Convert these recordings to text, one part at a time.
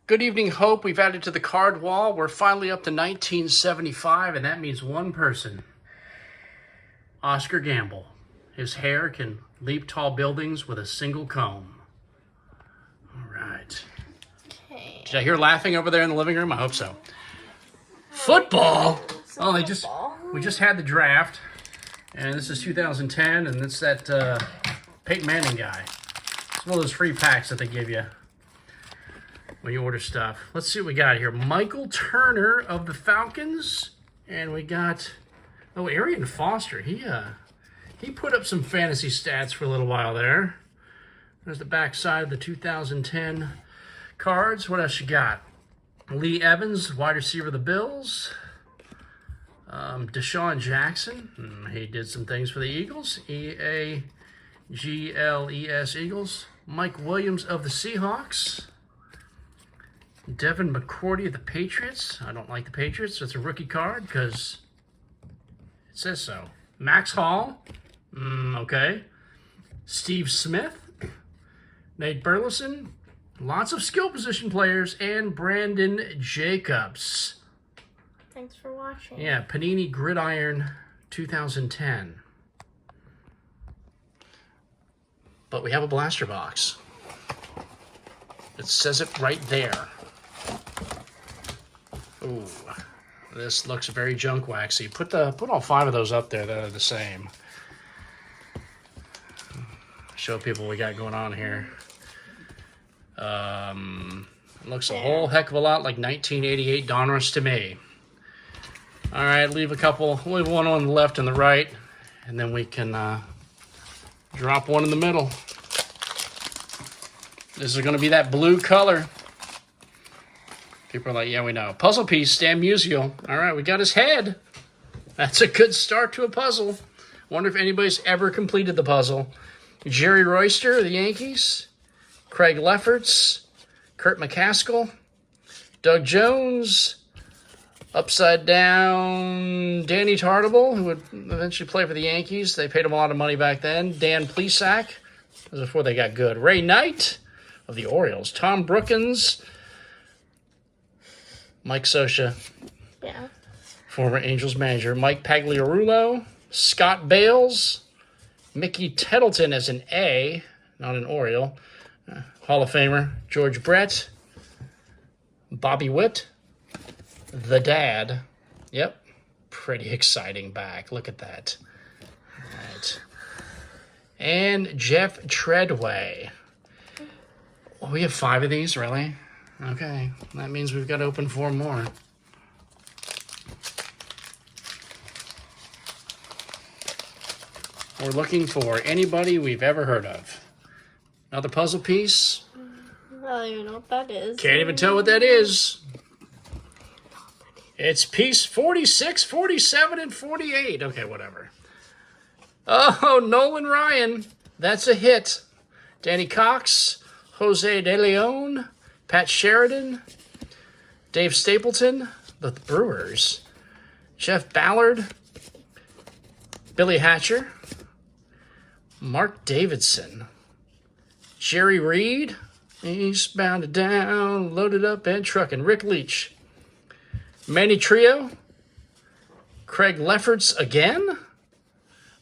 Good evening, Hope. We've added to the card wall. We're finally up to 1975, and that means one person. Oscar Gamble. His hair can leap tall buildings with a single comb. All right. Okay. Did I hear laughing over there in the living room? I hope so. Football? Oh, we just had the draft, and this is 2010, and it's that Peyton Manning guy. It's one of those free packs that they give you when you order stuff. Let's see what we got here. Michael Turner of the Falcons. And we got, Arian Foster. He put up some fantasy stats for a little while there. There's the back side of the 2010 cards. What else you got? Lee Evans, wide receiver of the Bills. Deshaun Jackson. He did some things for the Eagles. EAGLES Eagles. Mike Williams of the Seahawks. Devin McCourty of the Patriots. I don't like the Patriots. It's a rookie card because it says so. Max Hall. Okay. Steve Smith. Nate Burleson. Lots of skill position players. And Brandon Jacobs. Thanks for watching. Yeah, Panini Gridiron 2010. But we have a blaster box. It says it right there. Ooh, this looks very junk waxy. Put all 5 of those up there that are the same. Show people what we got going on here. It looks a whole heck of a lot like 1988 Donruss to me. All right, leave one on the left and the right, and then we can drop one in the middle. This is going to be that blue color. People are like, yeah, we know. Puzzle piece, Stan Musial. All right, we got his head. That's a good start to a puzzle. Wonder if anybody's ever completed the puzzle. Jerry Royster of the Yankees. Craig Lefferts. Kurt McCaskill. Doug Jones. Upside down Danny Tartable, who would eventually play for the Yankees. They paid him a lot of money back then. Dan Plesac. That was before they got good. Ray Knight of the Orioles. Tom Brookins. Mike Scioscia, former Angels manager. Mike Pagliarulo, Scott Bales, Mickey Tettleton as an A, not an Oriole. Hall of Famer, George Brett, Bobby Witt, the dad. Yep, pretty exciting back. Look at that. All right. And Jeff Treadway. Oh, we have 5 of these, really? Okay, that means we've got to open 4 more. We're looking for anybody we've ever heard of. Another puzzle piece. I don't even know what that is. Can't even tell what that is. It's piece 46, 47, and 48. Okay, whatever. Oh, Nolan Ryan. That's a hit. Danny Cox, Jose De Leon, Pat Sheridan, Dave Stapleton, the Brewers, Jeff Ballard, Billy Hatcher, Mark Davidson, Jerry Reed, eastbound down, loaded up and trucking, Rick Leach, Manny Trio, Craig Lefferts again,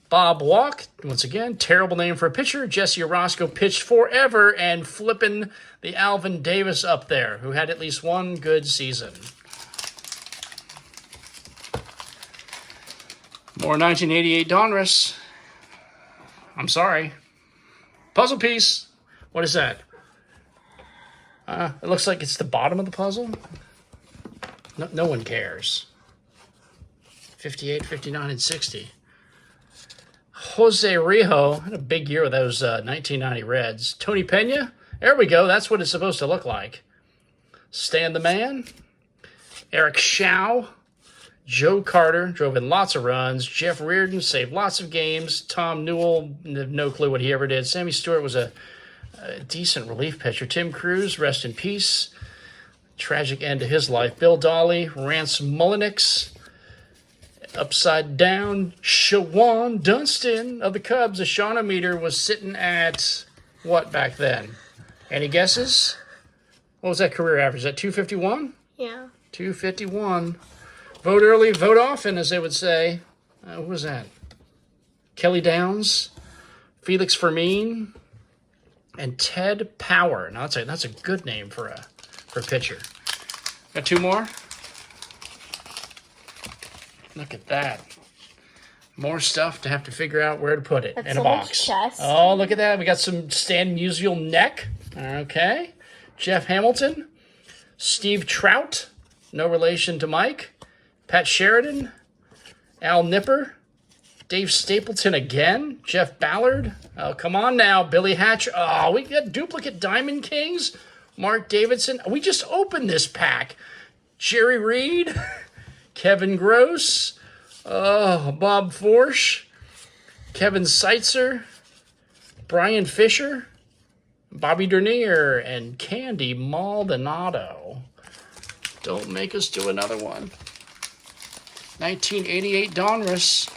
Bob Walk, once again, terrible name for a pitcher. Jesse Orosco pitched forever and flipping the Alvin Davis up there, who had at least one good season. More 1988 Donruss. I'm sorry. Puzzle piece. What is that? It looks like it's the bottom of the puzzle. No one cares. 58, 59, and 60. Jose Rijo had a big year with those 1990 Reds. Tony Pena, there we go. That's what it's supposed to look like. Stan the Man, Eric Shaw, Joe Carter, drove in lots of runs. Jeff Reardon saved lots of games. Tom Newell, no clue what he ever did. Sammy Stewart was a decent relief pitcher. Tim Cruz, rest in peace. Tragic end to his life. Bill Dolly, Rance Mullenix. Upside down, Shawan Dunston of the Cubs. The Shawna meter was sitting at what back then? Any guesses? What was that career average? Is that 251? Yeah. 251. Vote early, vote often, as they would say. Who was that? Kelly Downs, Felix Fermin, and Ted Power. Now that's a good name for a pitcher. Got two more. Look at that. More stuff to have to figure out where to put it in a box. Chest. Oh, look at that. We got some Stan Musial neck. Okay. Jeff Hamilton. Steve Trout. No relation to Mike. Pat Sheridan. Al Nipper. Dave Stapleton again. Jeff Ballard. Oh, come on now. Billy Hatch. Oh, we got duplicate Diamond Kings. Mark Davidson. We just opened this pack. Jerry Reed. Kevin Gross. Oh, Bob Forsch, Kevin Seitzer, Brian Fisher, Bobby Dernier, and Candy Maldonado. Don't make us do another one. 1988 Donruss.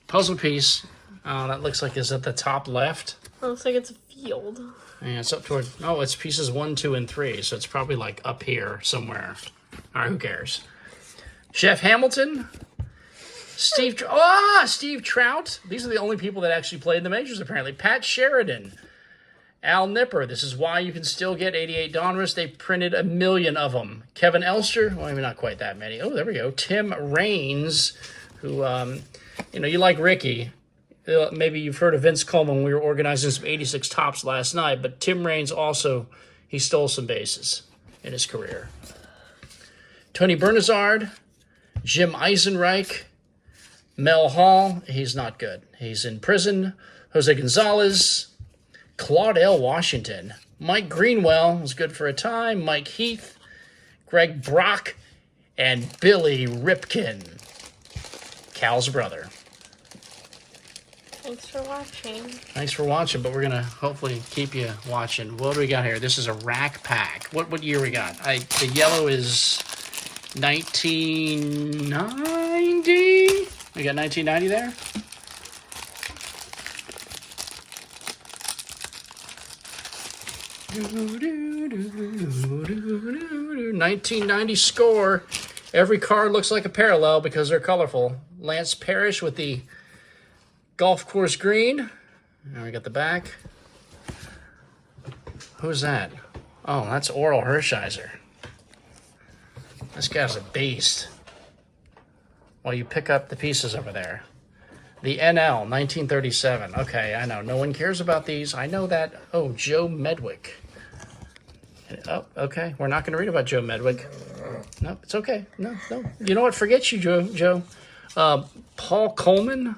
Puzzle piece. Oh, that looks like it's at the top left. It looks like it's a field. Yeah, it's up toward... Oh, it's pieces 1, 2, and 3, so it's probably like up here somewhere. All right, who cares? Jeff Hamilton. Steve Trout. These are the only people that actually played in the majors, apparently. Pat Sheridan. Al Nipper. This is why you can still get 88 Donruss. They printed 1 million of them. Kevin Elster. Well, maybe not quite that many. Oh, there we go. Tim Raines, who, you like Ricky. Maybe you've heard of Vince Coleman when we were organizing some 86 tops last night, but Tim Raines also, he stole some bases in his career. Tony Bernazard, Jim Eisenreich, Mel Hall, he's not good. He's in prison. Jose Gonzalez, Claude L. Washington, Mike Greenwell was good for a time, Mike Heath, Greg Brock, and Billy Ripken, Cal's brother. Thanks for watching. Thanks for watching, but we're going to hopefully keep you watching. What do we got here? This is a Rak Pak. What year we got? The yellow is 1990. We got 1990 there? $1990 score. Every card looks like a parallel because they're colorful. Lance Parrish with the golf course green. Now we got the back. Who's that? Oh, that's Oral Hershiser. This guy's a beast. Well, you pick up the pieces over there. The NL, 1937. Okay, I know. No one cares about these. I know that. Oh, Joe Medwick. Oh, okay. We're not going to read about Joe Medwick. No, it's okay. No. You know what? Forget you, Joe. Paul Coleman.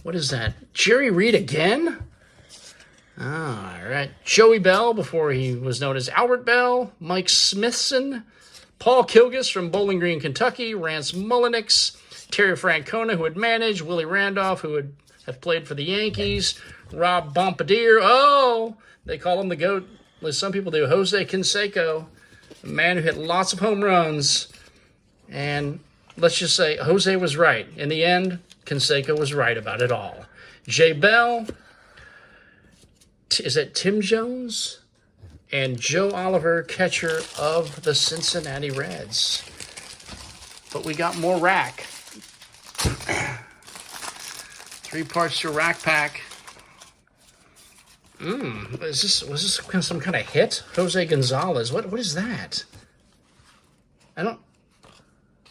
What is that? Jerry Reed again? All right. Joey Bell, before he was known as Albert Bell. Mike Smithson. Paul Kilgus from Bowling Green, Kentucky. Rance Mullenix. Terry Francona, who had managed. Willie Randolph, who would have played for the Yankees. Rob Bombardier. Oh, they call him the GOAT. At least some people do. Jose Canseco, a man who hit lots of home runs. And let's just say Jose was right. In the end, Canseco was right about it all. Jay Bell, is that Tim Jones? And Joe Oliver, catcher of the Cincinnati Reds. But we got more Rak. 3 parts to Rak Pak. Was this some kind of hit? Jose Gonzalez. What is that?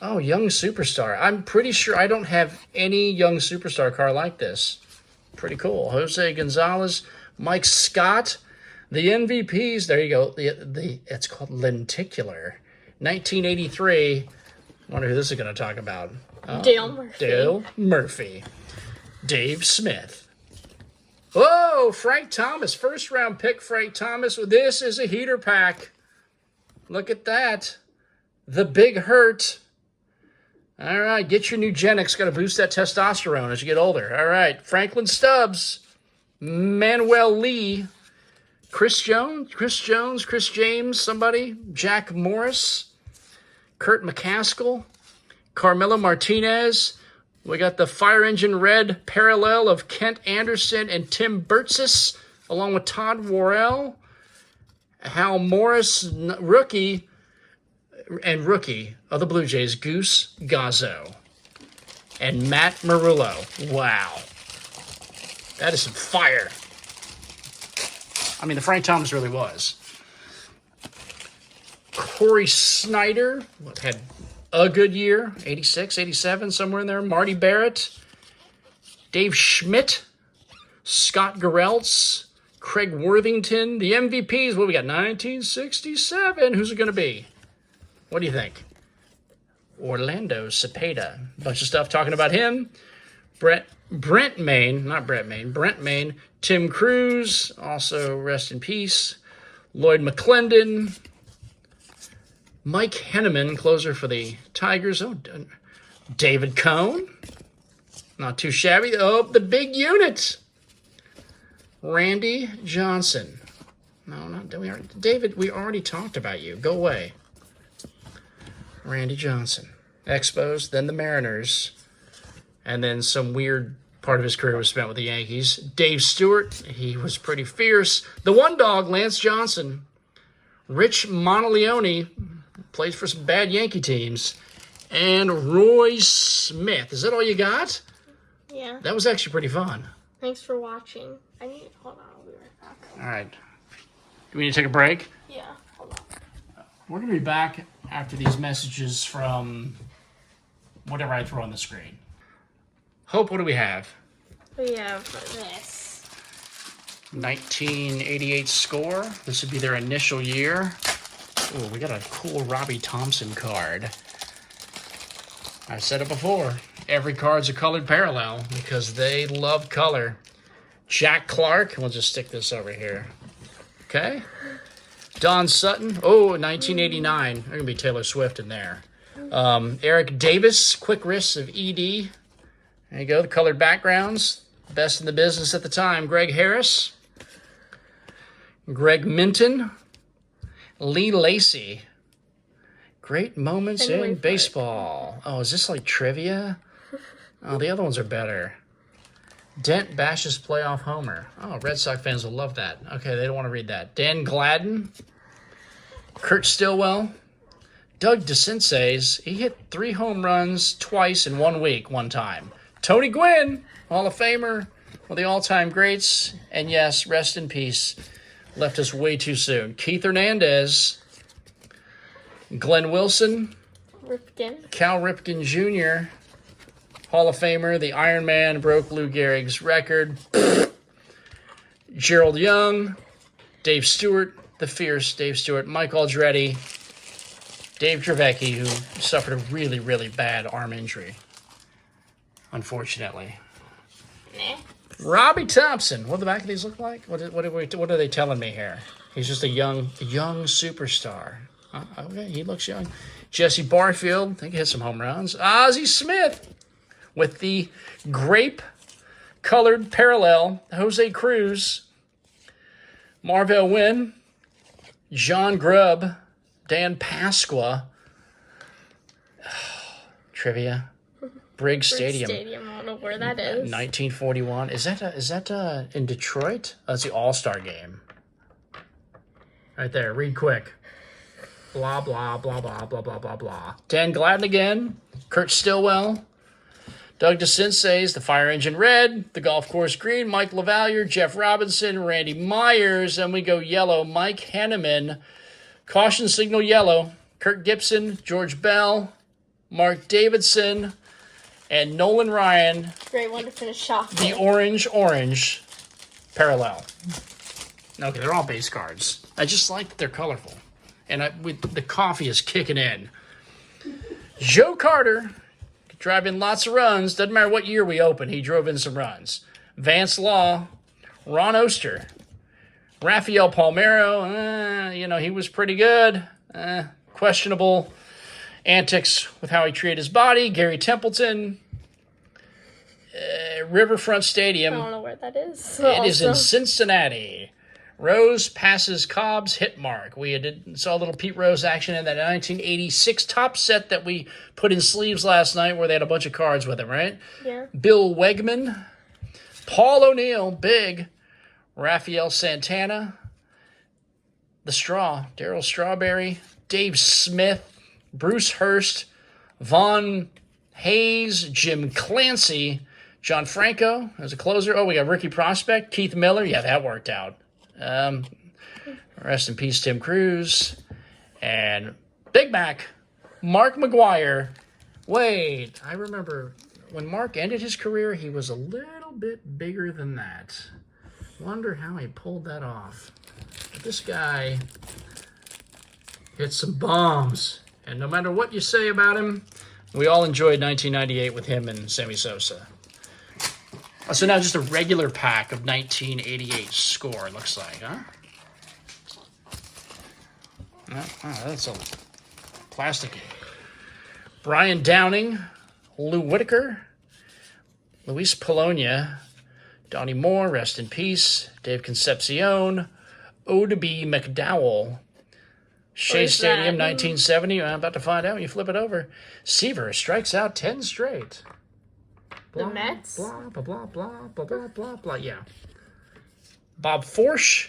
Oh, Young Superstar. I'm pretty sure I don't have any Young Superstar car like this. Pretty cool. Jose Gonzalez, Mike Scott, the MVPs. There you go. It's called Lenticular. 1983. I wonder who this is going to talk about. Dale Murphy. Dale Murphy. Dave Smith. Whoa, Frank Thomas. First round pick, Frank Thomas. This is a heater pack. Look at that. The Big Hurt. All right, get your Nugenics. Got to boost that testosterone as you get older. All right, Franklin Stubbs, Manuel Lee, Chris James, somebody, Jack Morris, Kurt McCaskill, Carmelo Martinez. We got the Fire Engine Red parallel of Kent Anderson and Tim Burtsis. along with Todd Worrell, Hal Morris, rookie of the Blue Jays, Goose Gazzo, and Matt Marullo. Wow. That is some fire. I mean, the Frank Thomas really was. Corey Snyder had a good year, 86, 87, somewhere in there. Marty Barrett, Dave Schmidt, Scott Gereltz, Craig Worthington. The MVPs, what we got? 1967. Who's it going to be? What do you think? Orlando Cepeda. Bunch of stuff talking about him. Brent Main. Tim Cruz, also rest in peace. Lloyd McClendon. Mike Henneman, closer for the Tigers. Oh, David Cohn. Not too shabby. Oh, the big unit. Randy Johnson. No, not David. We already talked about you. Go away. Randy Johnson. Expos, then the Mariners. And then some weird part of his career was spent with the Yankees. Dave Stewart. He was pretty fierce. The one dog, Lance Johnson. Rich Monteleone. Plays for some bad Yankee teams. And Roy Smith. Is that all you got? Yeah. That was actually pretty fun. Thanks for watching. Hold on, I'll be right back. All right. Do we need to take a break? Yeah, hold on. We're going to be back after these messages from whatever I throw on the screen. Hope, what do we have? We have this. 1988 score. This would be their initial year. Oh, we got a cool Robbie Thompson card. I've said it before. Every card's a colored parallel because they love color. Jack Clark. We'll just stick this over here. Okay. Don Sutton. Oh, 1989. There's going to be Taylor Swift in there. Eric Davis. Quick Risks of ED. There you go. The colored backgrounds. Best in the business at the time. Greg Harris. Greg Minton. Lee Lacy. Great moments in baseball. Oh, is this like trivia? Oh, the other ones are better. Dent Bash's playoff homer. Oh, Red Sox fans will love that. Okay, they don't want to read that. Dan Gladden. Kurt Stillwell. Doug DeCinces. He hit 3 home runs twice in 1 week one time. Tony Gwynn, Hall of Famer, one of the all-time greats. And yes, rest in peace. Left us way too soon. Keith Hernandez. Glenn Wilson. Ripken. Cal Ripken Jr., Hall of Famer. The Iron Man broke Lou Gehrig's record. Gerald Young. Dave Stewart, the fierce Dave Stewart. Mike Aldretti. Dave Trevecki, who suffered a really, really bad arm injury, unfortunately. Nah. Robbie Thompson. What do the back of these look like? What are they telling me here? He's just a young superstar. Okay, he looks young. Jesse Barfield. I think he hit some home runs. Ozzie Smith with the grape-colored parallel. Jose Cruz. Marvell Wynn. John Grubb. Dan Pasqua. Trivia. Briggs Stadium. I don't know where that is. 1941. Is that in Detroit? Oh, that's the All-Star game. Right there. Read quick. Blah, blah, blah, blah, blah, blah, blah, blah. Dan Gladden again. Kurt Stillwell. Doug DeCinces, the Fire Engine Red. The Golf Course Green. Mike LaValliere. Jeff Robinson. Randy Myers. And we go yellow. Mike Henneman. Caution signal yellow. Kurt Gibson. George Bell. Mark Davidson. And Nolan Ryan. Great one to finish off. The orange parallel. Okay, they're all base cards. I just like that they're colorful. And the coffee is kicking in. Joe Carter. Drive in lots of runs. Doesn't matter what year we open, he drove in some runs. Vance Law. Ron Oster. Rafael Palmeiro. He was pretty good. Questionable antics with how he treated his body. Gary Templeton. Riverfront Stadium. I don't know where that is. It is in Cincinnati. Rose passes Cobb's hit mark. We saw a little Pete Rose action in that 1986 top set that we put in sleeves last night where they had a bunch of cards with him, right? Yeah. Bill Wegman. Paul O'Neill, big. Rafael Santana. The Straw, Darryl Strawberry. Dave Smith. Bruce Hurst. Vaughn Hayes. Jim Clancy. John Franco as a closer. Oh, we got Ricky Prospect. Keith Miller. Yeah, that worked out. Rest in peace, Tim Cruz. And Big Mac. Mark McGuire. Wait, I remember when Mark ended his career, he was a little bit bigger than that. Wonder how he pulled that off. But this guy hit some bombs. And no matter what you say about him, we all enjoyed 1998 with him and Sammy Sosa. So now just a regular pack of 1988 score, it looks like, huh? Oh, that's a plasticky. Brian Downing, Lou Whitaker, Luis Polonia, Donnie Moore, rest in peace, Dave Concepcion, Odeby McDowell, Shea Stadium, 1970. I'm about to find out when you flip it over. Seaver strikes out 10 straight. Blah, the Mets? Blah, blah, blah, blah, blah, blah, blah, blah. Yeah. Bob Forsch,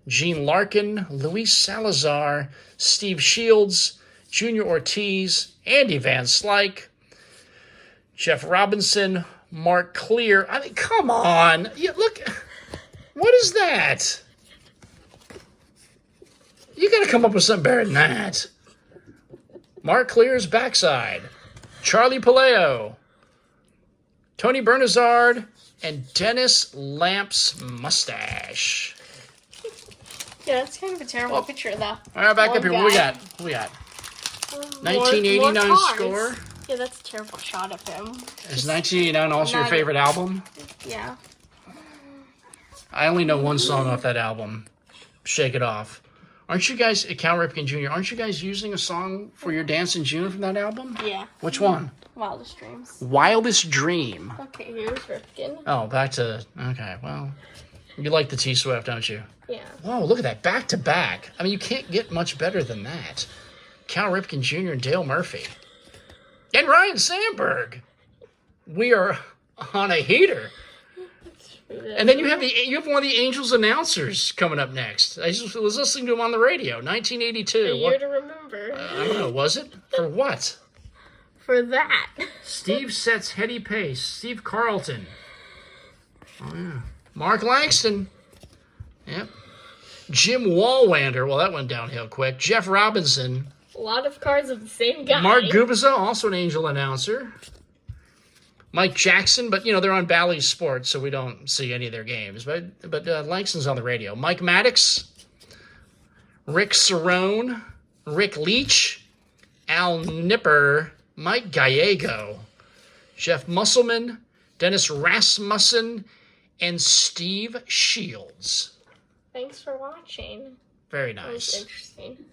Gene Larkin, Luis Salazar, Steve Shields, Junior Ortiz, Andy Van Slyke, Jeff Robinson, Mark Clear. I mean, come on. Look, what is that? You got to come up with something better than that. Mark Clear's backside. Charlie Paleo. Tony Bernazard. And Dennis Lamp's mustache. Yeah, that's kind of a terrible picture, though. All right, back up here. What we got? 1989 score. Yeah, that's a terrible shot of him. Is 1989 also your favorite album? Yeah. I only know one song off that album. Shake It Off. Aren't you guys, Cal Ripken Jr., aren't you guys using a song for your Dance in June from that album? Yeah. Which one? Wildest Dreams. Wildest Dream. Okay, here's Ripken. Oh, back to, okay, well, you like the T-Swift, don't you? Yeah. Whoa, look at that, back to back. I mean, you can't get much better than that. Cal Ripken Jr. and Dale Murphy. And Ryan Sandberg. We are on a heater. And then you have one of the Angels announcers coming up next. I just was listening to him on the radio. 1982. A year to remember. I don't know. Was it? For what? For that. Steve sets heady pace. Steve Carlton. Oh yeah. Mark Langston. Yep. Jim Wallwander. Well, that went downhill quick. Jeff Robinson. A lot of cards of the same guy. Mark Gubiza, also an Angel announcer. Mike Jackson, but, they're on Bally Sports, so we don't see any of their games. But Langston's on the radio. Mike Maddox, Rick Cerrone, Rick Leach, Al Nipper, Mike Gallego, Jeff Musselman, Dennis Rasmussen, and Steve Shields. Thanks for watching. Very That was nice. interesting.